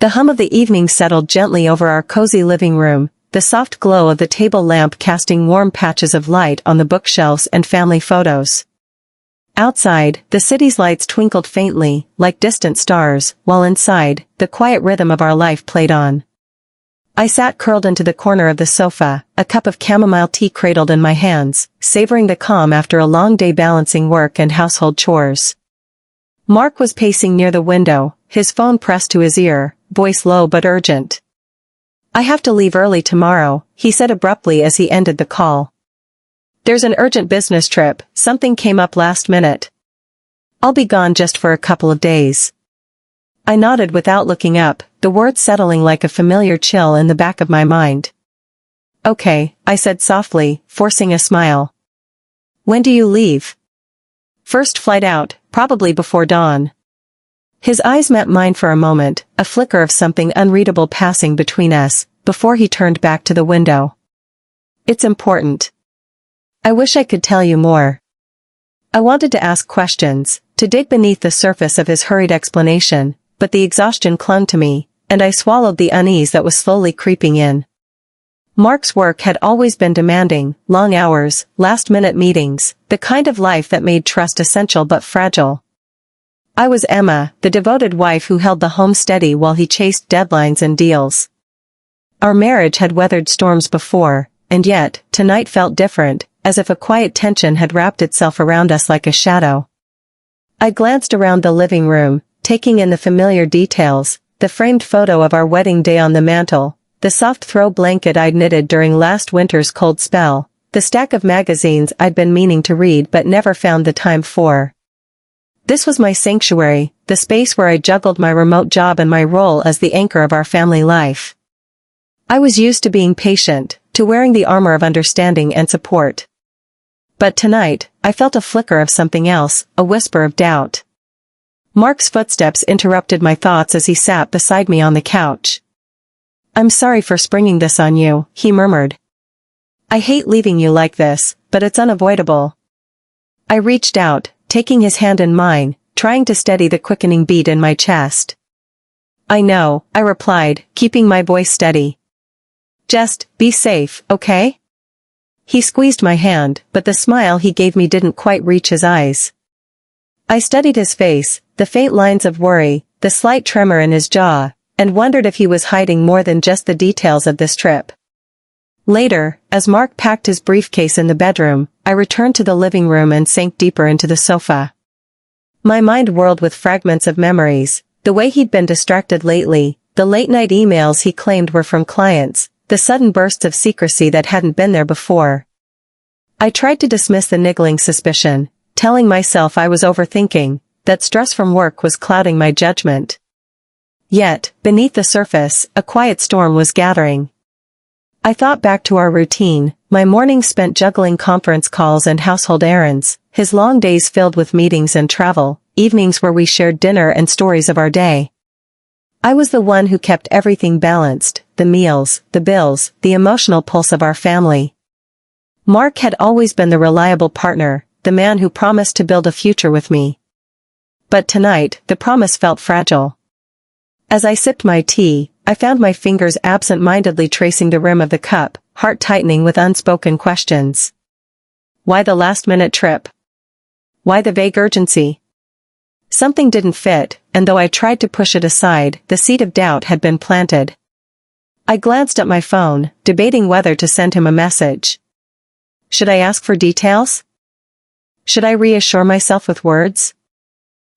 The hum of the evening settled gently over our cozy living room, the soft glow of the table lamp casting warm patches of light on the bookshelves and family photos. Outside, the city's lights twinkled faintly, like distant stars, while inside, the quiet rhythm of our life played on. I sat curled into the corner of the sofa, a cup of chamomile tea cradled in my hands, savoring the calm after a long day balancing work and household chores. Mark was pacing near the window, his phone pressed to his ear, voice low but urgent. "I have to leave early tomorrow," he said abruptly as he ended the call. "There's an urgent business trip, something came up last minute. I'll be gone just for a couple of days." I nodded without looking up, the words settling like a familiar chill in the back of my mind. "Okay," I said softly, forcing a smile. "When do you leave?" "First flight out, probably before dawn." His eyes met mine for a moment, a flicker of something unreadable passing between us, before he turned back to the window. "It's important. I wish I could tell you more." I wanted to ask questions, to dig beneath the surface of his hurried explanation, but the exhaustion clung to me, and I swallowed the unease that was slowly creeping in. Mark's work had always been demanding, long hours, last-minute meetings, the kind of life that made trust essential but fragile. I was Emma, the devoted wife who held the home steady while he chased deadlines and deals. Our marriage had weathered storms before, and yet, tonight felt different, as if a quiet tension had wrapped itself around us like a shadow. I glanced around the living room, taking in the familiar details, the framed photo of our wedding day on the mantel, the soft throw blanket I'd knitted during last winter's cold spell, the stack of magazines I'd been meaning to read but never found the time for. This was my sanctuary, the space where I juggled my remote job and my role as the anchor of our family life. I was used to being patient, to wearing the armor of understanding and support. But tonight, I felt a flicker of something else, a whisper of doubt. Mark's footsteps interrupted my thoughts as he sat beside me on the couch. "I'm sorry for springing this on you," he murmured. "I hate leaving you like this, but it's unavoidable." I reached out, taking his hand in mine, trying to steady the quickening beat in my chest. "I know," I replied, keeping my voice steady. "Just, be safe, okay?" He squeezed my hand, but the smile he gave me didn't quite reach his eyes. I studied his face, the faint lines of worry, the slight tremor in his jaw, and wondered if he was hiding more than just the details of this trip. Later, as Mark packed his briefcase in the bedroom, I returned to the living room and sank deeper into the sofa. My mind whirled with fragments of memories, the way he'd been distracted lately, the late-night emails he claimed were from clients, the sudden bursts of secrecy that hadn't been there before. I tried to dismiss the niggling suspicion, telling myself I was overthinking, that stress from work was clouding my judgment. Yet, beneath the surface, a quiet storm was gathering. I thought back to our routine, my mornings spent juggling conference calls and household errands, his long days filled with meetings and travel, evenings where we shared dinner and stories of our day. I was the one who kept everything balanced, the meals, the bills, the emotional pulse of our family. Mark had always been the reliable partner, the man who promised to build a future with me. But tonight, the promise felt fragile. As I sipped my tea, I found my fingers absent-mindedly tracing the rim of the cup, heart tightening with unspoken questions. Why the last-minute trip? Why the vague urgency? Something didn't fit, and though I tried to push it aside, the seed of doubt had been planted. I glanced at my phone, debating whether to send him a message. Should I ask for details? Should I reassure myself with words?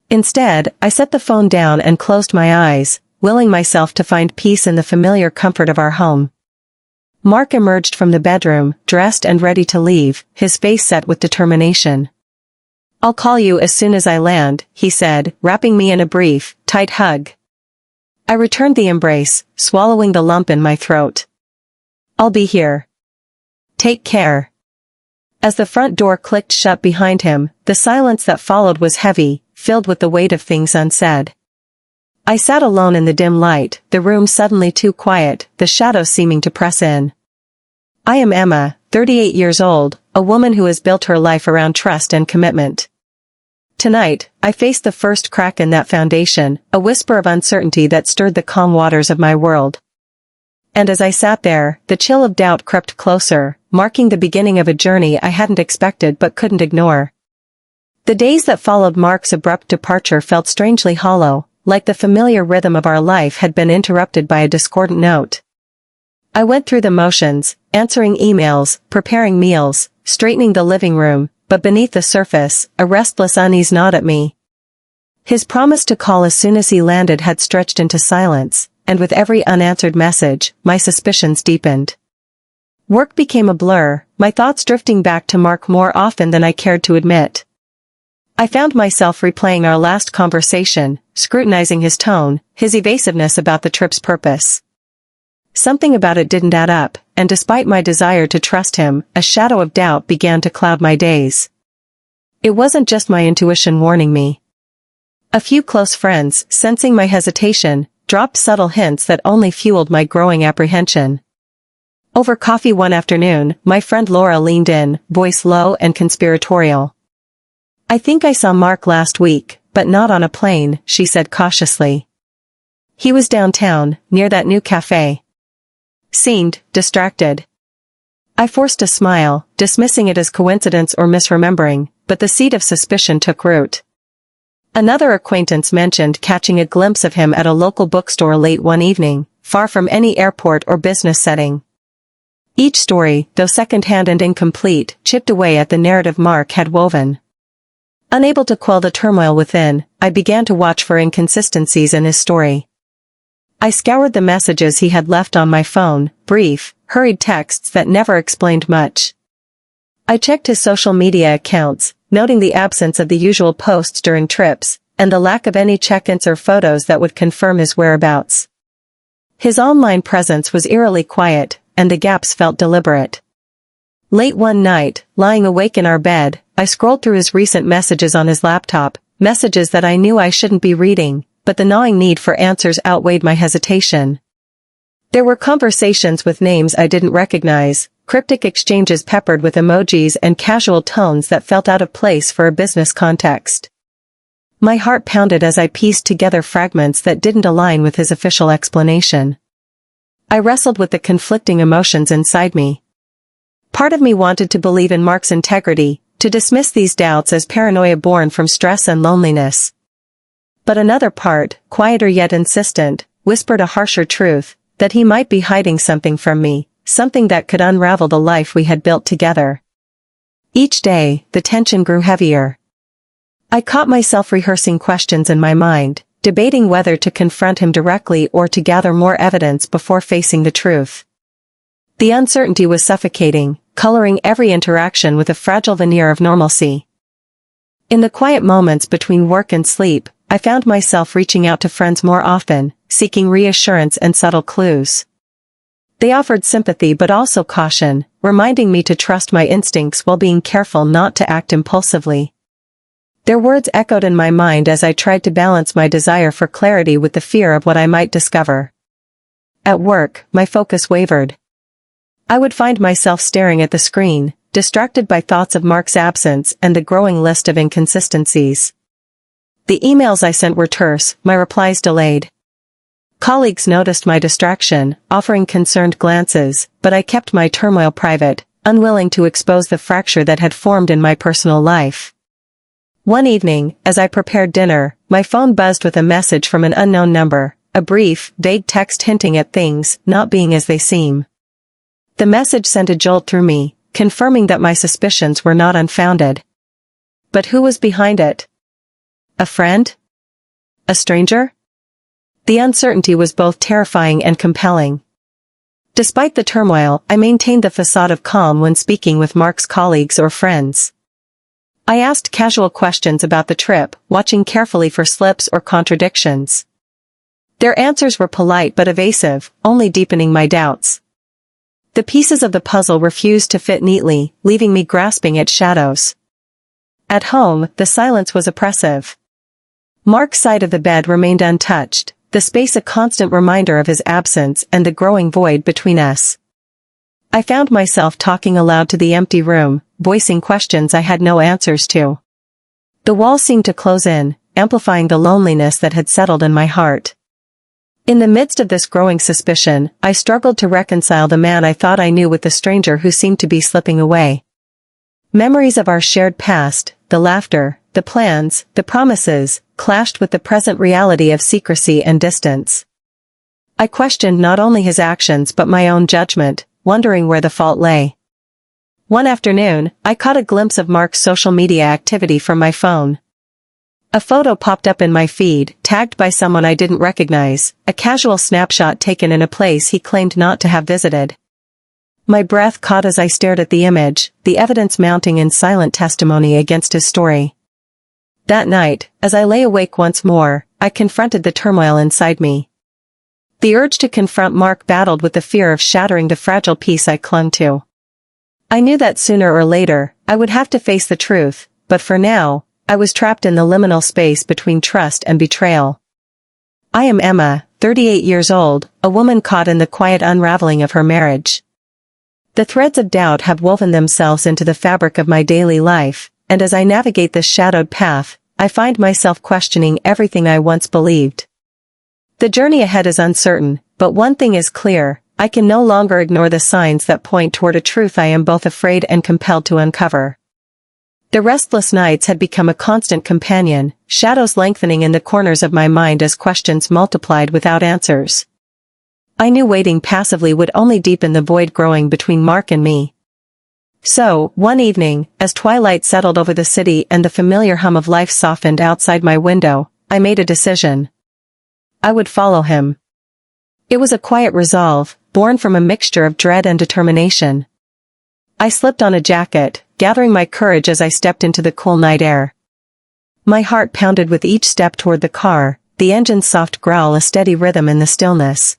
Instead, I set the phone down and closed my eyes, willing myself to find peace in the familiar comfort of our home. Mark emerged from the bedroom, dressed and ready to leave, his face set with determination. "I'll call you as soon as I land," he said, wrapping me in a brief, tight hug. I returned the embrace, swallowing the lump in my throat. "I'll be here. Take care." As the front door clicked shut behind him, the silence that followed was heavy, filled with the weight of things unsaid. I sat alone in the dim light, the room suddenly too quiet, the shadows seeming to press in. I am Emma, 38 years old, a woman who has built her life around trust and commitment. Tonight, I faced the first crack in that foundation, a whisper of uncertainty that stirred the calm waters of my world. And as I sat there, the chill of doubt crept closer, marking the beginning of a journey I hadn't expected but couldn't ignore. The days that followed Mark's abrupt departure felt strangely hollow, like the familiar rhythm of our life had been interrupted by a discordant note. I went through the motions, answering emails, preparing meals, straightening the living room, but beneath the surface, a restless unease gnawed at me. His promise to call as soon as he landed had stretched into silence, and with every unanswered message, my suspicions deepened. Work became a blur, my thoughts drifting back to Mark more often than I cared to admit. I found myself replaying our last conversation, scrutinizing his tone, his evasiveness about the trip's purpose. Something about it didn't add up, and despite my desire to trust him, a shadow of doubt began to cloud my days. It wasn't just my intuition warning me. A few close friends, sensing my hesitation, dropped subtle hints that only fueled my growing apprehension. Over coffee one afternoon, my friend Laura leaned in, voice low and conspiratorial. "I think I saw Mark last week, but not on a plane," she said cautiously. "He was downtown, near that new cafe. Seemed distracted." I forced a smile, dismissing it as coincidence or misremembering, but the seed of suspicion took root. Another acquaintance mentioned catching a glimpse of him at a local bookstore late one evening, far from any airport or business setting. Each story, though second-hand and incomplete, chipped away at the narrative Mark had woven. Unable to quell the turmoil within, I began to watch for inconsistencies in his story. I scoured the messages he had left on my phone, brief, hurried texts that never explained much. I checked his social media accounts, noting the absence of the usual posts during trips, and the lack of any check-ins or photos that would confirm his whereabouts. His online presence was eerily quiet, and the gaps felt deliberate. Late one night, lying awake in our bed, I scrolled through his recent messages on his laptop, messages that I knew I shouldn't be reading, but the gnawing need for answers outweighed my hesitation. There were conversations with names I didn't recognize, cryptic exchanges peppered with emojis and casual tones that felt out of place for a business context. My heart pounded as I pieced together fragments that didn't align with his official explanation. I wrestled with the conflicting emotions inside me. Part of me wanted to believe in Mark's integrity, to dismiss these doubts as paranoia born from stress and loneliness. But another part, quieter yet insistent, whispered a harsher truth, that he might be hiding something from me, something that could unravel the life we had built together. Each day, the tension grew heavier. I caught myself rehearsing questions in my mind, debating whether to confront him directly or to gather more evidence before facing the truth. The uncertainty was suffocating, coloring every interaction with a fragile veneer of normalcy. In the quiet moments between work and sleep, I found myself reaching out to friends more often, seeking reassurance and subtle clues. They offered sympathy but also caution, reminding me to trust my instincts while being careful not to act impulsively. Their words echoed in my mind as I tried to balance my desire for clarity with the fear of what I might discover. At work, my focus wavered. I would find myself staring at the screen, distracted by thoughts of Mark's absence and the growing list of inconsistencies. The emails I sent were terse, my replies delayed. Colleagues noticed my distraction, offering concerned glances, but I kept my turmoil private, unwilling to expose the fracture that had formed in my personal life. One evening, as I prepared dinner, my phone buzzed with a message from an unknown number, a brief, vague text hinting at things not being as they seem. The message sent a jolt through me, confirming that my suspicions were not unfounded. But who was behind it? A friend? A stranger? The uncertainty was both terrifying and compelling. Despite the turmoil, I maintained the facade of calm when speaking with Mark's colleagues or friends. I asked casual questions about the trip, watching carefully for slips or contradictions. Their answers were polite but evasive, only deepening my doubts. The pieces of the puzzle refused to fit neatly, leaving me grasping at shadows. At home, the silence was oppressive. Mark's side of the bed remained untouched, the space a constant reminder of his absence and the growing void between us. I found myself talking aloud to the empty room, voicing questions I had no answers to. The wall seemed to close in, amplifying the loneliness that had settled in my heart. In the midst of this growing suspicion, I struggled to reconcile the man I thought I knew with the stranger who seemed to be slipping away. Memories of our shared past, the laughter, the plans, the promises, clashed with the present reality of secrecy and distance. I questioned not only his actions but my own judgment, wondering where the fault lay. One afternoon, I caught a glimpse of Mark's social media activity from my phone. A photo popped up in my feed, tagged by someone I didn't recognize, a casual snapshot taken in a place he claimed not to have visited. My breath caught as I stared at the image, the evidence mounting in silent testimony against his story. That night, as I lay awake once more, I confronted the turmoil inside me. The urge to confront Mark battled with the fear of shattering the fragile peace I clung to. I knew that sooner or later, I would have to face the truth, but for now, I was trapped in the liminal space between trust and betrayal. I am Emma, 38 years old, a woman caught in the quiet unraveling of her marriage. The threads of doubt have woven themselves into the fabric of my daily life, and as I navigate this shadowed path, I find myself questioning everything I once believed. The journey ahead is uncertain, but one thing is clear, I can no longer ignore the signs that point toward a truth I am both afraid and compelled to uncover. The restless nights had become a constant companion, shadows lengthening in the corners of my mind as questions multiplied without answers. I knew waiting passively would only deepen the void growing between Mark and me. So, one evening, as twilight settled over the city and the familiar hum of life softened outside my window, I made a decision. I would follow him. It was a quiet resolve, born from a mixture of dread and determination. I slipped on a jacket, gathering my courage as I stepped into the cool night air. My heart pounded with each step toward the car, the engine's soft growl a steady rhythm in the stillness.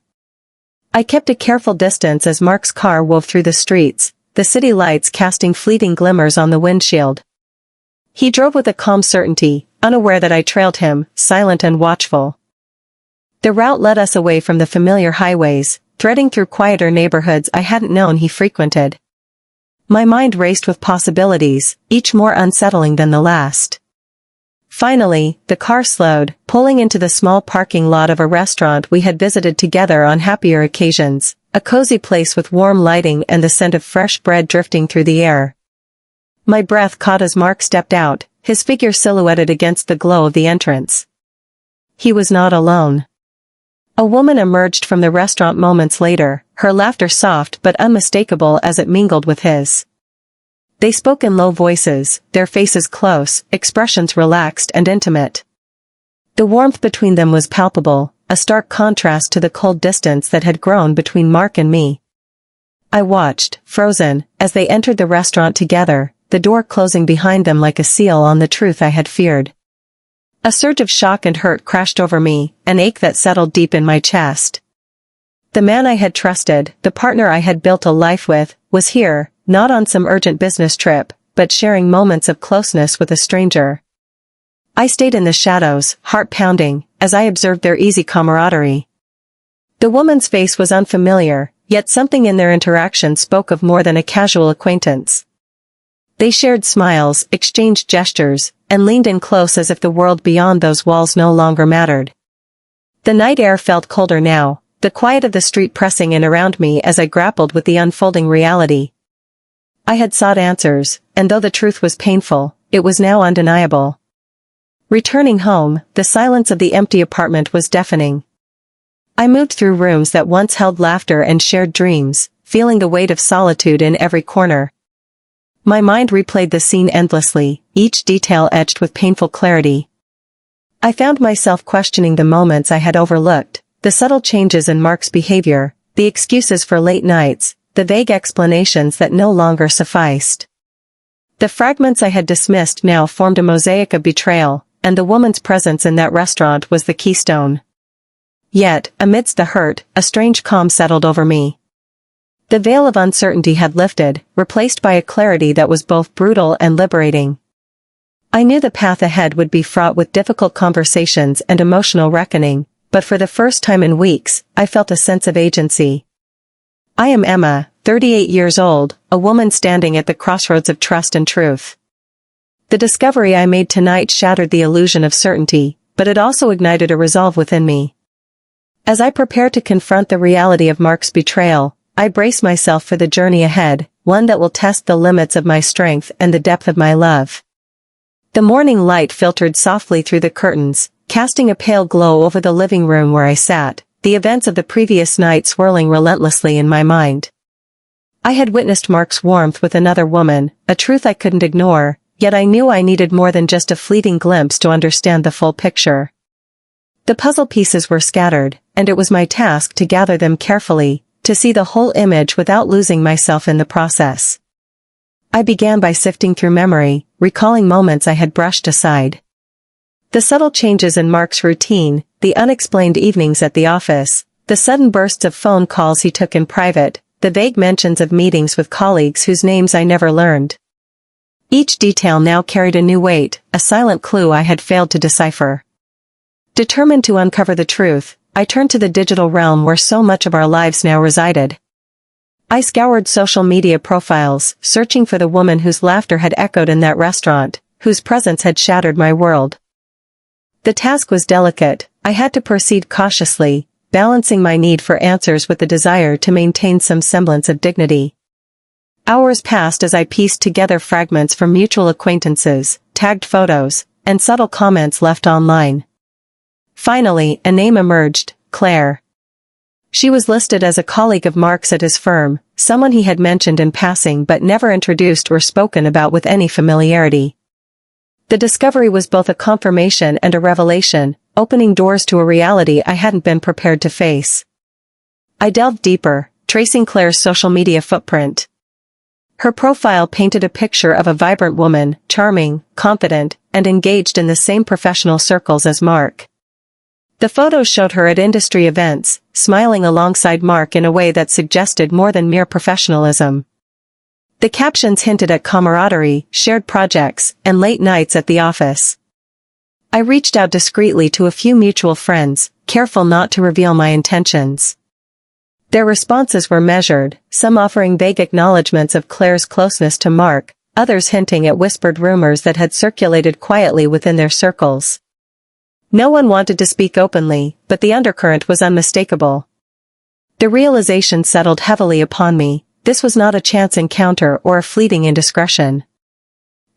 I kept a careful distance as Mark's car wove through the streets, the city lights casting fleeting glimmers on the windshield. He drove with a calm certainty, unaware that I trailed him, silent and watchful. The route led us away from the familiar highways, threading through quieter neighborhoods I hadn't known he frequented. My mind raced with possibilities, each more unsettling than the last. Finally, the car slowed, pulling into the small parking lot of a restaurant we had visited together on happier occasions, a cozy place with warm lighting and the scent of fresh bread drifting through the air. My breath caught as Mark stepped out, his figure silhouetted against the glow of the entrance. He was not alone. A woman emerged from the restaurant moments later, her laughter soft but unmistakable as it mingled with his. They spoke in low voices, their faces close, expressions relaxed and intimate. The warmth between them was palpable, a stark contrast to the cold distance that had grown between Mark and me. I watched, frozen, as they entered the restaurant together, the door closing behind them like a seal on the truth I had feared. A surge of shock and hurt crashed over me, an ache that settled deep in my chest. The man I had trusted, the partner I had built a life with, was here, not on some urgent business trip, but sharing moments of closeness with a stranger. I stayed in the shadows, heart pounding, as I observed their easy camaraderie. The woman's face was unfamiliar, yet something in their interaction spoke of more than a casual acquaintance. They shared smiles, exchanged gestures, and leaned in close as if the world beyond those walls no longer mattered. The night air felt colder now, the quiet of the street pressing in around me as I grappled with the unfolding reality. I had sought answers, and though the truth was painful, it was now undeniable. Returning home, the silence of the empty apartment was deafening. I moved through rooms that once held laughter and shared dreams, feeling the weight of solitude in every corner. My mind replayed the scene endlessly, each detail etched with painful clarity. I found myself questioning the moments I had overlooked, the subtle changes in Mark's behavior, the excuses for late nights, the vague explanations that no longer sufficed. The fragments I had dismissed now formed a mosaic of betrayal, and the woman's presence in that restaurant was the keystone. Yet, amidst the hurt, a strange calm settled over me. The veil of uncertainty had lifted, replaced by a clarity that was both brutal and liberating. I knew the path ahead would be fraught with difficult conversations and emotional reckoning, but for the first time in weeks, I felt a sense of agency. I am Emma, 38 years old, a woman standing at the crossroads of trust and truth. The discovery I made tonight shattered the illusion of certainty, but it also ignited a resolve within me. As I prepare to confront the reality of Mark's betrayal, I brace myself for the journey ahead, one that will test the limits of my strength and the depth of my love. The morning light filtered softly through the curtains, casting a pale glow over the living room where I sat, the events of the previous night swirling relentlessly in my mind. I had witnessed Mark's warmth with another woman, a truth I couldn't ignore, yet I knew I needed more than just a fleeting glimpse to understand the full picture. The puzzle pieces were scattered, and it was my task to gather them carefully, to see the whole image without losing myself in the process. I began by sifting through memory, recalling moments I had brushed aside. The subtle changes in Mark's routine, the unexplained evenings at the office, the sudden bursts of phone calls he took in private, the vague mentions of meetings with colleagues whose names I never learned. Each detail now carried a new weight, a silent clue I had failed to decipher. Determined to uncover the truth, I turned to the digital realm where so much of our lives now resided. I scoured social media profiles, searching for the woman whose laughter had echoed in that restaurant, whose presence had shattered my world. The task was delicate. I had to proceed cautiously, balancing my need for answers with the desire to maintain some semblance of dignity. Hours passed as I pieced together fragments from mutual acquaintances, tagged photos, and subtle comments left online. Finally, a name emerged, Claire. She was listed as a colleague of Mark's at his firm, someone he had mentioned in passing but never introduced or spoken about with any familiarity. The discovery was both a confirmation and a revelation, opening doors to a reality I hadn't been prepared to face. I delved deeper, tracing Claire's social media footprint. Her profile painted a picture of a vibrant woman, charming, confident, and engaged in the same professional circles as Mark. The photos showed her at industry events, smiling alongside Mark in a way that suggested more than mere professionalism. The captions hinted at camaraderie, shared projects, and late nights at the office. I reached out discreetly to a few mutual friends, careful not to reveal my intentions. Their responses were measured, some offering vague acknowledgments of Claire's closeness to Mark, others hinting at whispered rumors that had circulated quietly within their circles. No one wanted to speak openly, but the undercurrent was unmistakable. The realization settled heavily upon me. This was not a chance encounter or a fleeting indiscretion.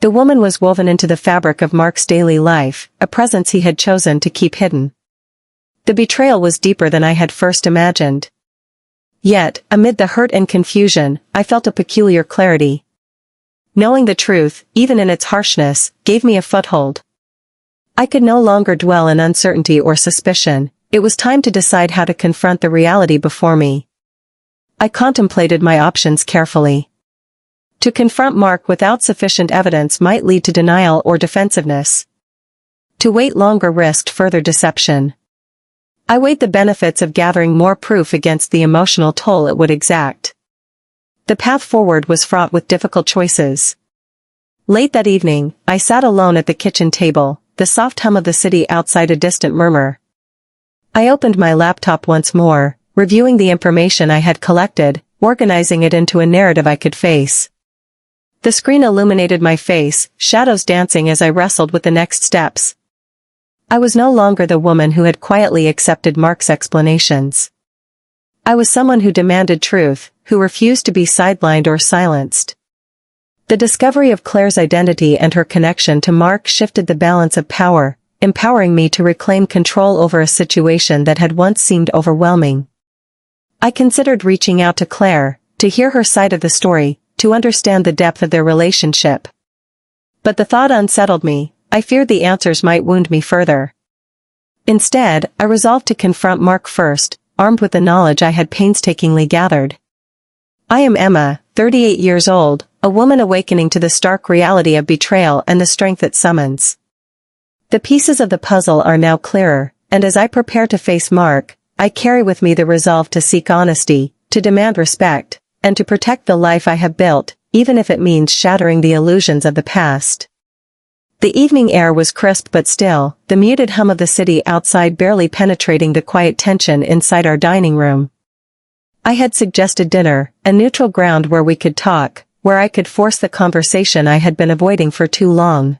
The woman was woven into the fabric of Mark's daily life, a presence he had chosen to keep hidden. The betrayal was deeper than I had first imagined. Yet, amid the hurt and confusion, I felt a peculiar clarity. Knowing the truth, even in its harshness, gave me a foothold. I could no longer dwell in uncertainty or suspicion. It was time to decide how to confront the reality before me. I contemplated my options carefully. To confront Mark without sufficient evidence might lead to denial or defensiveness. To wait longer risked further deception. I weighed the benefits of gathering more proof against the emotional toll it would exact. The path forward was fraught with difficult choices. Late that evening, I sat alone at the kitchen table, the soft hum of the city outside a distant murmur. I opened my laptop once more, reviewing the information I had collected, organizing it into a narrative I could face. The screen illuminated my face, shadows dancing as I wrestled with the next steps. I was no longer the woman who had quietly accepted Mark's explanations. I was someone who demanded truth, who refused to be sidelined or silenced. The discovery of Claire's identity and her connection to Mark shifted the balance of power, empowering me to reclaim control over a situation that had once seemed overwhelming. I considered reaching out to Claire, to hear her side of the story, to understand the depth of their relationship. But the thought unsettled me. I feared the answers might wound me further. Instead, I resolved to confront Mark first, armed with the knowledge I had painstakingly gathered. I am Emma, 38 years old, a woman awakening to the stark reality of betrayal and the strength it summons. The pieces of the puzzle are now clearer, and as I prepare to face Mark, I carry with me the resolve to seek honesty, to demand respect, and to protect the life I have built, even if it means shattering the illusions of the past. The evening air was crisp but still, the muted hum of the city outside barely penetrating the quiet tension inside our dining room. I had suggested dinner, a neutral ground where we could talk, where I could force the conversation I had been avoiding for too long.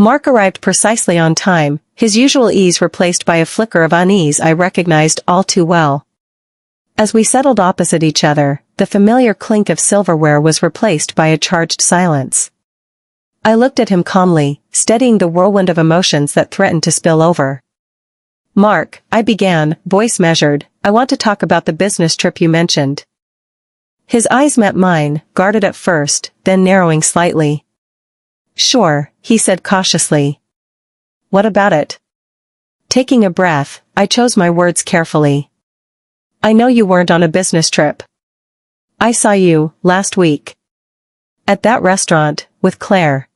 Mark arrived precisely on time, his usual ease replaced by a flicker of unease I recognized all too well. As we settled opposite each other, the familiar clink of silverware was replaced by a charged silence. I looked at him calmly, steadying the whirlwind of emotions that threatened to spill over. "Mark," I began, voice measured, "I want to talk about the business trip you mentioned." His eyes met mine, guarded at first, then narrowing slightly. "Sure," he said cautiously. "What about it?" Taking a breath, I chose my words carefully. "I know you weren't on a business trip. I saw you, last week. At that restaurant, with Claire."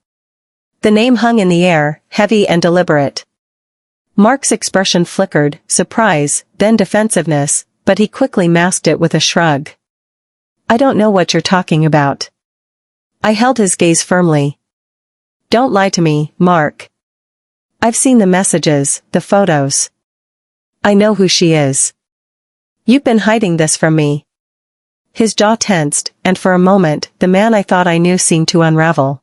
The name hung in the air, heavy and deliberate. Mark's expression flickered, surprise, then defensiveness, but he quickly masked it with a shrug. "I don't know what you're talking about." I held his gaze firmly. "Don't lie to me, Mark. I've seen the messages, the photos. I know who she is. You've been hiding this from me." His jaw tensed, and for a moment, the man I thought I knew seemed to unravel.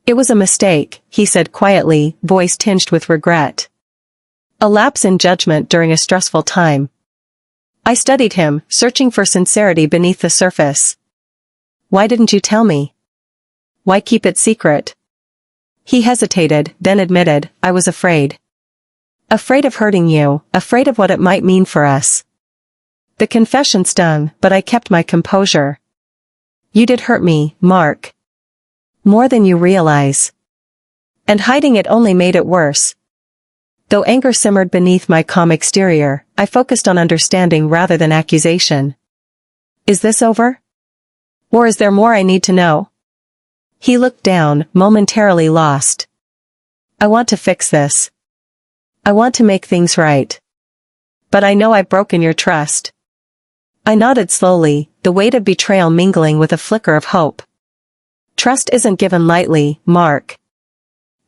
"It was a mistake," he said quietly, voice tinged with regret. "A lapse in judgment during a stressful time." I studied him, searching for sincerity beneath the surface. "Why didn't you tell me? Why keep it secret?" He hesitated, then admitted, "I was afraid. Afraid of hurting you, afraid of what it might mean for us." The confession stung, but I kept my composure. "You did hurt me, Mark. More than you realize. And hiding it only made it worse." Though anger simmered beneath my calm exterior, I focused on understanding rather than accusation. "Is this over? Or is there more I need to know?" He looked down, momentarily lost. "I want to fix this. I want to make things right. But I know I've broken your trust." I nodded slowly, the weight of betrayal mingling with a flicker of hope. "Trust isn't given lightly, Mark.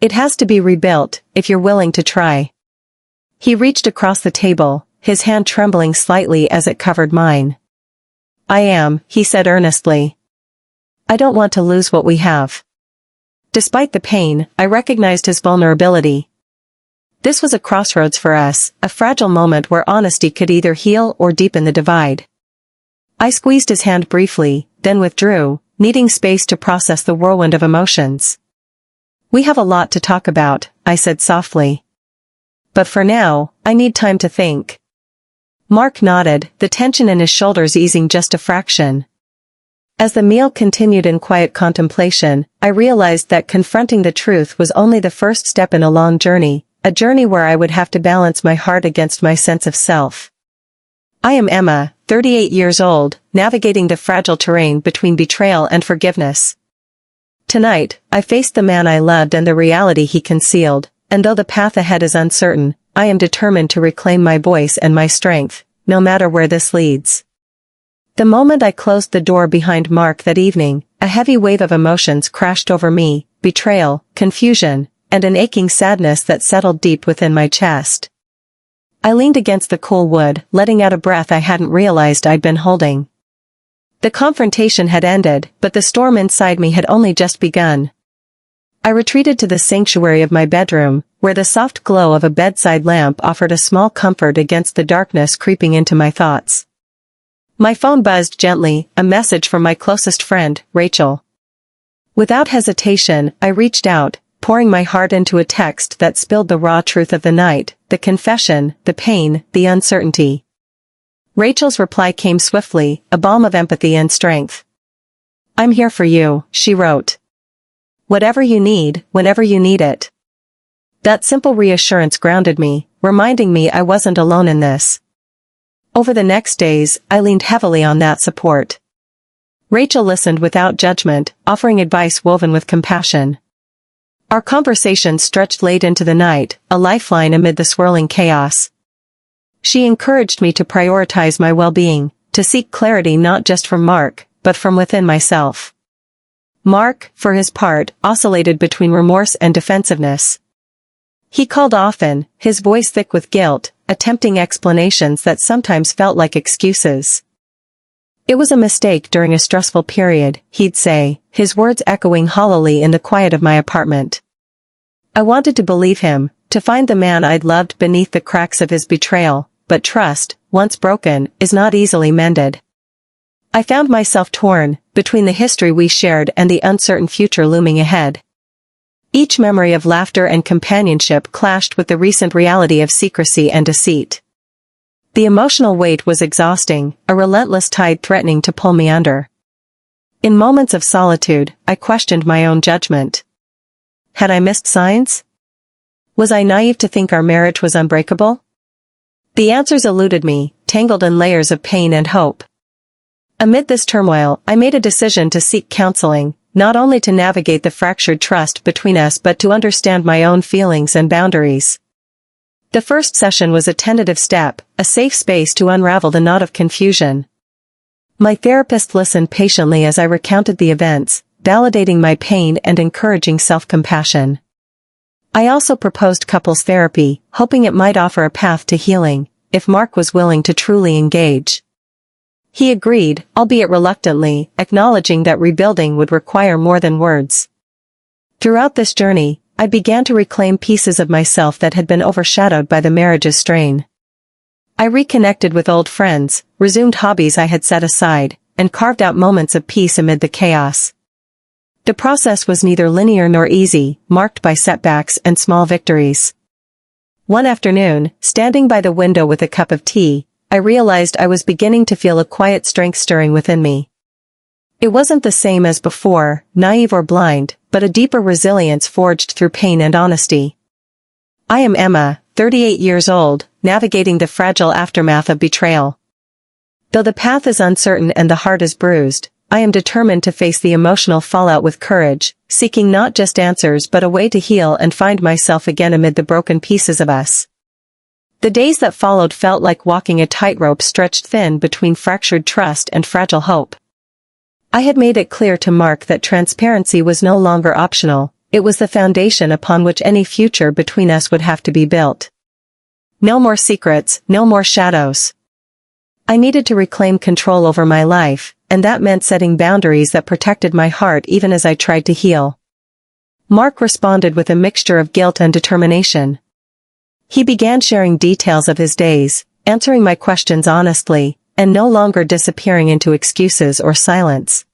It has to be rebuilt, if you're willing to try." He reached across the table, his hand trembling slightly as it covered mine. "I am," he said earnestly. "I don't want to lose what we have." Despite the pain, I recognized his vulnerability. This was a crossroads for us, a fragile moment where honesty could either heal or deepen the divide. I squeezed his hand briefly, then withdrew, needing space to process the whirlwind of emotions. "We have a lot to talk about," I said softly. "But for now, I need time to think." Mark nodded, the tension in his shoulders easing just a fraction. As the meal continued in quiet contemplation, I realized that confronting the truth was only the first step in a long journey, a journey where I would have to balance my heart against my sense of self. I am Emma, 38 years old, navigating the fragile terrain between betrayal and forgiveness. Tonight, I faced the man I loved and the reality he concealed, and though the path ahead is uncertain, I am determined to reclaim my voice and my strength, no matter where this leads. The moment I closed the door behind Mark that evening, a heavy wave of emotions crashed over me, betrayal, confusion, and an aching sadness that settled deep within my chest. I leaned against the cool wood, letting out a breath I hadn't realized I'd been holding. The confrontation had ended, but the storm inside me had only just begun. I retreated to the sanctuary of my bedroom, where the soft glow of a bedside lamp offered a small comfort against the darkness creeping into my thoughts. My phone buzzed gently, a message from my closest friend, Rachel. Without hesitation, I reached out, pouring my heart into a text that spilled the raw truth of the night, the confession, the pain, the uncertainty. Rachel's reply came swiftly, a balm of empathy and strength. "I'm here for you," she wrote. "Whatever you need, whenever you need it." That simple reassurance grounded me, reminding me I wasn't alone in this. Over the next days, I leaned heavily on that support. Rachel listened without judgment, offering advice woven with compassion. Our conversation stretched late into the night, a lifeline amid the swirling chaos. She encouraged me to prioritize my well-being, to seek clarity not just from Mark, but from within myself. Mark, for his part, oscillated between remorse and defensiveness. He called often, his voice thick with guilt, attempting explanations that sometimes felt like excuses. "It was a mistake during a stressful period," he'd say, his words echoing hollowly in the quiet of my apartment. I wanted to believe him, to find the man I'd loved beneath the cracks of his betrayal, but trust, once broken, is not easily mended. I found myself torn, between the history we shared and the uncertain future looming ahead. Each memory of laughter and companionship clashed with the recent reality of secrecy and deceit. The emotional weight was exhausting, a relentless tide threatening to pull me under. In moments of solitude, I questioned my own judgment. Had I missed signs? Was I naive to think our marriage was unbreakable? The answers eluded me, tangled in layers of pain and hope. Amid this turmoil, I made a decision to seek counseling, not only to navigate the fractured trust between us but to understand my own feelings and boundaries. The first session was a tentative step, a safe space to unravel the knot of confusion. My therapist listened patiently as I recounted the events, validating my pain and encouraging self-compassion. I also proposed couples therapy, hoping it might offer a path to healing, if Mark was willing to truly engage. He agreed, albeit reluctantly, acknowledging that rebuilding would require more than words. Throughout this journey, I began to reclaim pieces of myself that had been overshadowed by the marriage's strain. I reconnected with old friends, resumed hobbies I had set aside, and carved out moments of peace amid the chaos. The process was neither linear nor easy, marked by setbacks and small victories. One afternoon, standing by the window with a cup of tea, I realized I was beginning to feel a quiet strength stirring within me. It wasn't the same as before, naive or blind, but a deeper resilience forged through pain and honesty. I am Emma, 38 years old, navigating the fragile aftermath of betrayal. Though the path is uncertain and the heart is bruised, I am determined to face the emotional fallout with courage, seeking not just answers but a way to heal and find myself again amid the broken pieces of us. The days that followed felt like walking a tightrope stretched thin between fractured trust and fragile hope. I had made it clear to Mark that transparency was no longer optional, it was the foundation upon which any future between us would have to be built. No more secrets, no more shadows. I needed to reclaim control over my life, and that meant setting boundaries that protected my heart even as I tried to heal. Mark responded with a mixture of guilt and determination. He began sharing details of his days, answering my questions honestly, and no longer disappearing into excuses or silence.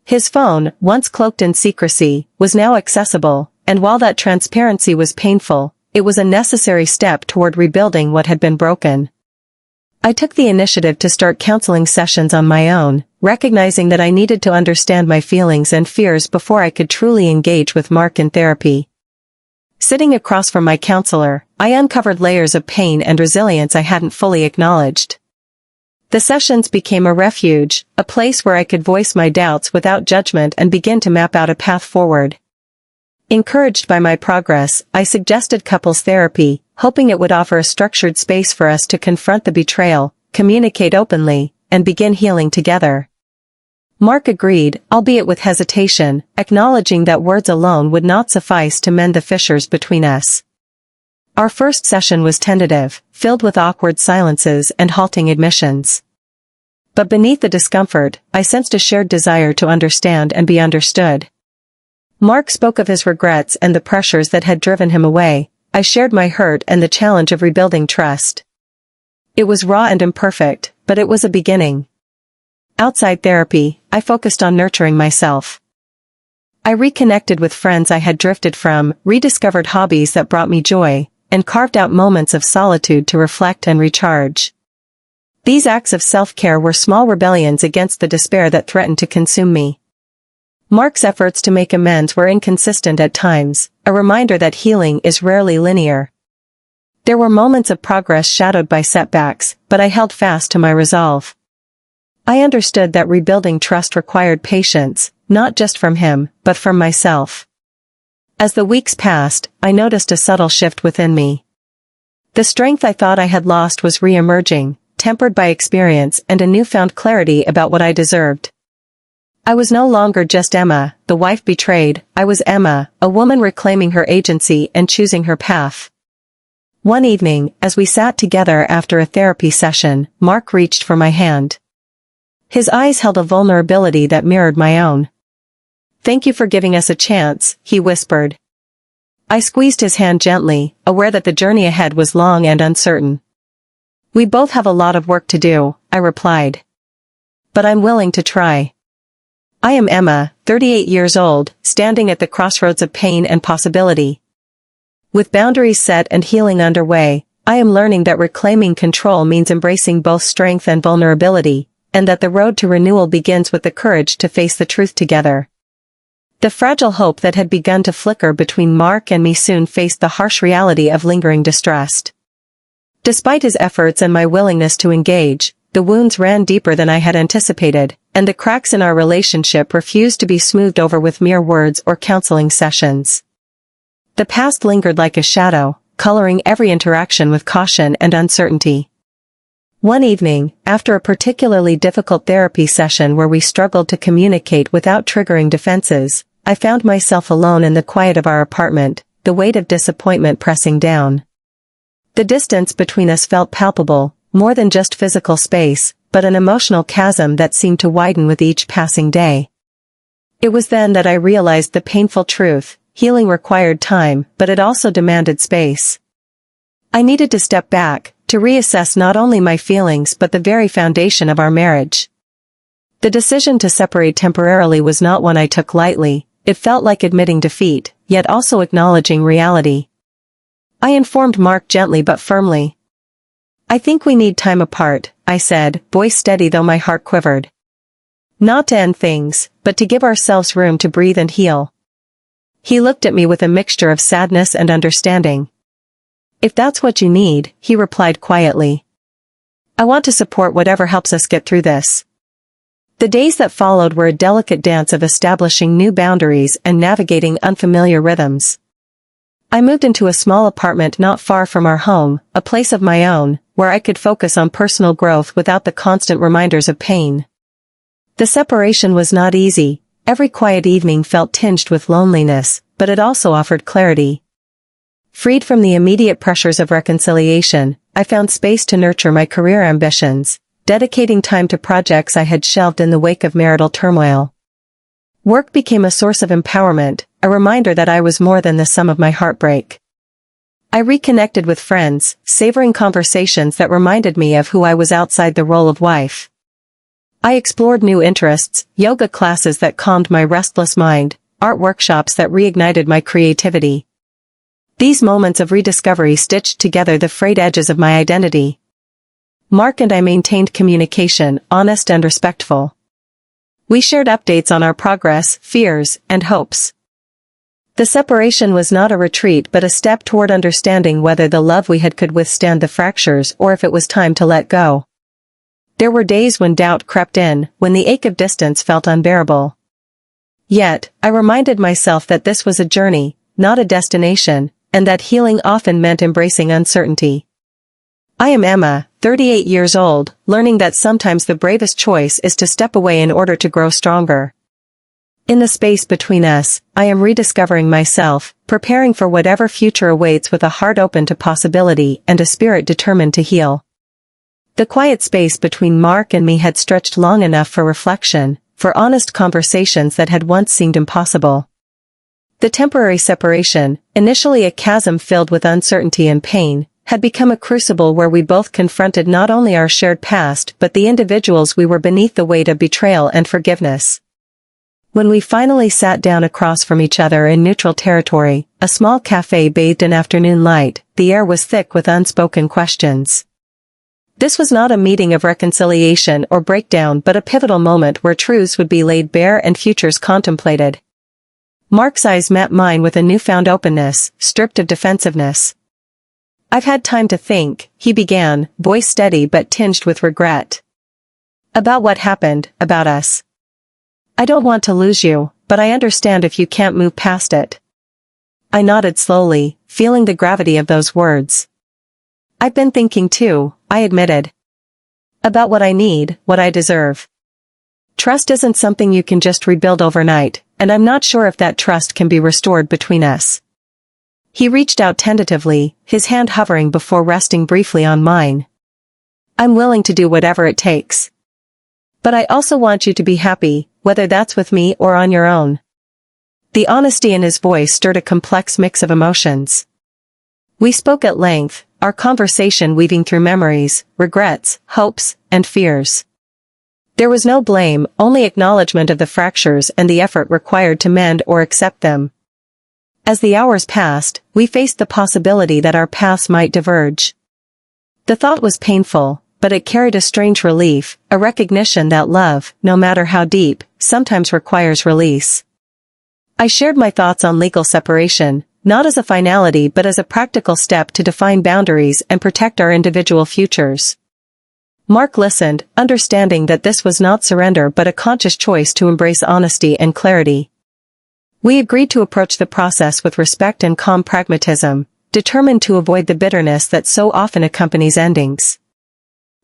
His phone, once cloaked in secrecy, was now accessible, and while that transparency was painful, it was a necessary step toward rebuilding what had been broken. I took the initiative to start counseling sessions on my own, recognizing that I needed to understand my feelings and fears before I could truly engage with Mark in therapy. Sitting across from my counselor, I uncovered layers of pain and resilience I hadn't fully acknowledged. The sessions became a refuge, a place where I could voice my doubts without judgment and begin to map out a path forward. Encouraged by my progress, I suggested couples therapy, hoping it would offer a structured space for us to confront the betrayal, communicate openly, and begin healing together. Mark agreed, albeit with hesitation, acknowledging that words alone would not suffice to mend the fissures between us. Our first session was tentative, filled with awkward silences and halting admissions. But beneath the discomfort, I sensed a shared desire to understand and be understood. Mark spoke of his regrets and the pressures that had driven him away. I shared my hurt and the challenge of rebuilding trust. It was raw and imperfect, but it was a beginning. Outside therapy, I focused on nurturing myself. I reconnected with friends I had drifted from, rediscovered hobbies that brought me joy, and carved out moments of solitude to reflect and recharge. These acts of self-care were small rebellions against the despair that threatened to consume me. Mark's efforts to make amends were inconsistent at times, a reminder that healing is rarely linear. There were moments of progress shadowed by setbacks, but I held fast to my resolve. I understood that rebuilding trust required patience, not just from him, but from myself. As the weeks passed, I noticed a subtle shift within me. The strength I thought I had lost was re-emerging, tempered by experience and a newfound clarity about what I deserved. I was no longer just Emma, the wife betrayed, I was Emma, a woman reclaiming her agency and choosing her path. One evening, as we sat together after a therapy session, Mark reached for my hand. His eyes held a vulnerability that mirrored my own. "Thank you for giving us a chance," he whispered. I squeezed his hand gently, aware that the journey ahead was long and uncertain. We both have a lot of work to do, I replied. But I'm willing to try. I am Emma, 38 years old, standing at the crossroads of pain and possibility. With boundaries set and healing underway, I am learning that reclaiming control means embracing both strength and vulnerability, and that the road to renewal begins with the courage to face the truth together. The fragile hope that had begun to flicker between Mark and me soon faced the harsh reality of lingering distress. Despite his efforts and my willingness to engage, the wounds ran deeper than I had anticipated, and the cracks in our relationship refused to be smoothed over with mere words or counseling sessions. The past lingered like a shadow, coloring every interaction with caution and uncertainty. One evening, after a particularly difficult therapy session where we struggled to communicate without triggering defenses, I found myself alone in the quiet of our apartment, the weight of disappointment pressing down. The distance between us felt palpable, more than just physical space, but an emotional chasm that seemed to widen with each passing day. It was then that I realized the painful truth: healing required time, but it also demanded space. I needed to step back, to reassess not only my feelings but the very foundation of our marriage. The decision to separate temporarily was not one I took lightly. It felt like admitting defeat, yet also acknowledging reality. I informed Mark gently but firmly. I think we need time apart, I said, voice steady though my heart quivered. Not to end things, but to give ourselves room to breathe and heal. He looked at me with a mixture of sadness and understanding. If that's what you need, he replied quietly. I want to support whatever helps us get through this. The days that followed were a delicate dance of establishing new boundaries and navigating unfamiliar rhythms. I moved into a small apartment not far from our home, a place of my own, where I could focus on personal growth without the constant reminders of pain. The separation was not easy. Every quiet evening felt tinged with loneliness, but it also offered clarity. Freed from the immediate pressures of reconciliation, I found space to nurture my career ambitions, dedicating time to projects I had shelved in the wake of marital turmoil. Work became a source of empowerment, a reminder that I was more than the sum of my heartbreak. I reconnected with friends, savoring conversations that reminded me of who I was outside the role of wife. I explored new interests, yoga classes that calmed my restless mind, art workshops that reignited my creativity. These moments of rediscovery stitched together the frayed edges of my identity. Mark and I maintained communication, honest and respectful. We shared updates on our progress, fears, and hopes. The separation was not a retreat but a step toward understanding whether the love we had could withstand the fractures or if it was time to let go. There were days when doubt crept in, when the ache of distance felt unbearable. Yet, I reminded myself that this was a journey, not a destination, and that healing often meant embracing uncertainty. I am Emma, 38 years old, learning that sometimes the bravest choice is to step away in order to grow stronger. In the space between us, I am rediscovering myself, preparing for whatever future awaits with a heart open to possibility and a spirit determined to heal. The quiet space between Mark and me had stretched long enough for reflection, for honest conversations that had once seemed impossible. The temporary separation, initially a chasm filled with uncertainty and pain, had become a crucible where we both confronted not only our shared past but the individuals we were beneath the weight of betrayal and forgiveness. When we finally sat down across from each other in neutral territory, a small cafe bathed in afternoon light, the air was thick with unspoken questions. This was not a meeting of reconciliation or breakdown but a pivotal moment where truths would be laid bare and futures contemplated. Mark's eyes met mine with a newfound openness, stripped of defensiveness. I've had time to think, he began, voice steady but tinged with regret. About what happened, about us. I don't want to lose you, but I understand if you can't move past it. I nodded slowly, feeling the gravity of those words. I've been thinking too, I admitted. About what I need, what I deserve. Trust isn't something you can just rebuild overnight, and I'm not sure if that trust can be restored between us. He reached out tentatively, his hand hovering before resting briefly on mine. I'm willing to do whatever it takes. But I also want you to be happy, whether that's with me or on your own. The honesty in his voice stirred a complex mix of emotions. We spoke at length, our conversation weaving through memories, regrets, hopes, and fears. There was no blame, only acknowledgement of the fractures and the effort required to mend or accept them. As the hours passed, we faced the possibility that our paths might diverge. The thought was painful, but it carried a strange relief, a recognition that love, no matter how deep, sometimes requires release. I shared my thoughts on legal separation, not as a finality but as a practical step to define boundaries and protect our individual futures. Mark listened, understanding that this was not surrender but a conscious choice to embrace honesty and clarity. We agreed to approach the process with respect and calm pragmatism, determined to avoid the bitterness that so often accompanies endings.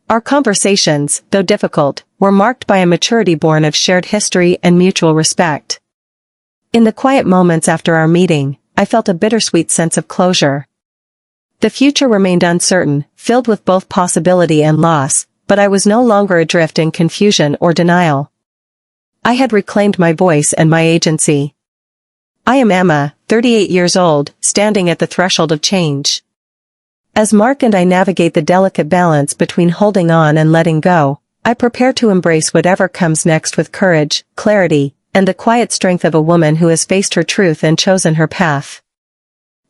Our conversations, though difficult, were marked by a maturity born of shared history and mutual respect. In the quiet moments after our meeting, I felt a bittersweet sense of closure. The future remained uncertain, filled with both possibility and loss, but I was no longer adrift in confusion or denial. I had reclaimed my voice and my agency. I am Emma, 38 years old, standing at the threshold of change. As Mark and I navigate the delicate balance between holding on and letting go, I prepare to embrace whatever comes next with courage, clarity, and the quiet strength of a woman who has faced her truth and chosen her path.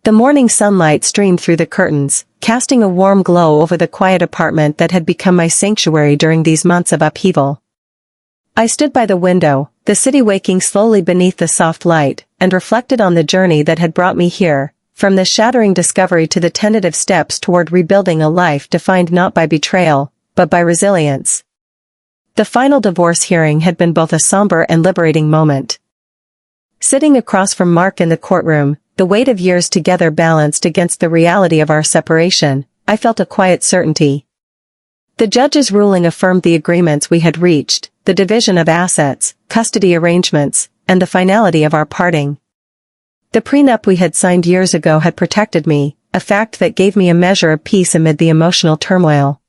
The morning sunlight streamed through the curtains, casting a warm glow over the quiet apartment that had become my sanctuary during these months of upheaval. I stood by the window, the city waking slowly beneath the soft light, and reflected on the journey that had brought me here, from the shattering discovery to the tentative steps toward rebuilding a life defined not by betrayal, but by resilience. The final divorce hearing had been both a somber and liberating moment. Sitting across from Mark in the courtroom, the weight of years together balanced against the reality of our separation, I felt a quiet certainty. The judge's ruling affirmed the agreements we had reached, the division of assets, custody arrangements, and the finality of our parting. The prenup we had signed years ago had protected me, a fact that gave me a measure of peace amid the emotional turmoil.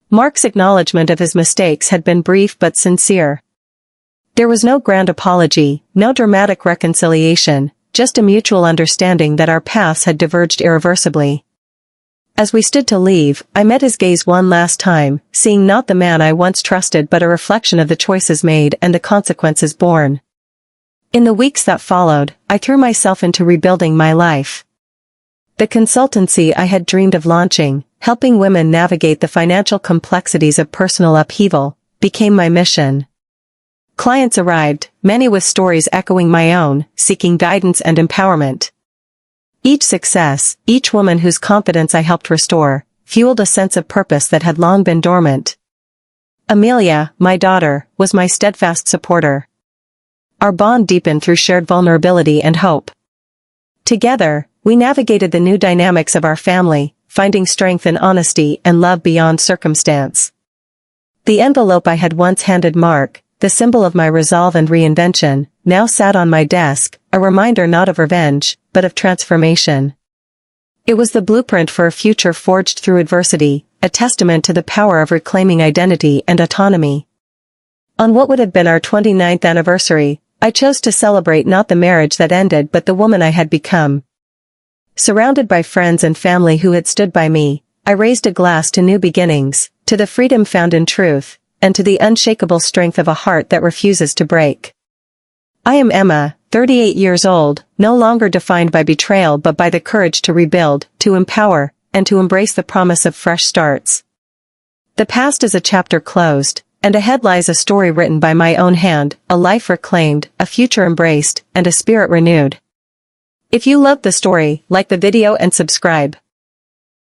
Mark's acknowledgement of his mistakes had been brief but sincere. There was no grand apology, no dramatic reconciliation, just a mutual understanding that our paths had diverged irreversibly. As we stood to leave, I met his gaze one last time, seeing not the man I once trusted but a reflection of the choices made and the consequences borne. In the weeks that followed, I threw myself into rebuilding my life. The consultancy I had dreamed of launching, helping women navigate the financial complexities of personal upheaval, became my mission. Clients arrived, many with stories echoing my own, seeking guidance and empowerment. Each success, each woman whose confidence I helped restore, fueled a sense of purpose that had long been dormant. Amelia, my daughter, was my steadfast supporter. Our bond deepened through shared vulnerability and hope. Together, we navigated the new dynamics of our family, finding strength in honesty and love beyond circumstance. The envelope I had once handed Mark, the symbol of my resolve and reinvention, now sat on my desk, a reminder not of revenge, but of transformation. It was the blueprint for a future forged through adversity, a testament to the power of reclaiming identity and autonomy. On what would have been our 29th anniversary, I chose to celebrate not the marriage that ended but the woman I had become. Surrounded by friends and family who had stood by me, I raised a glass to new beginnings, to the freedom found in truth, and to the unshakable strength of a heart that refuses to break. I am Emma, 38 years old, no longer defined by betrayal but by the courage to rebuild, to empower, and to embrace the promise of fresh starts. The past is a chapter closed, and ahead lies a story written by my own hand, a life reclaimed, a future embraced, and a spirit renewed. If you loved the story, like the video and subscribe.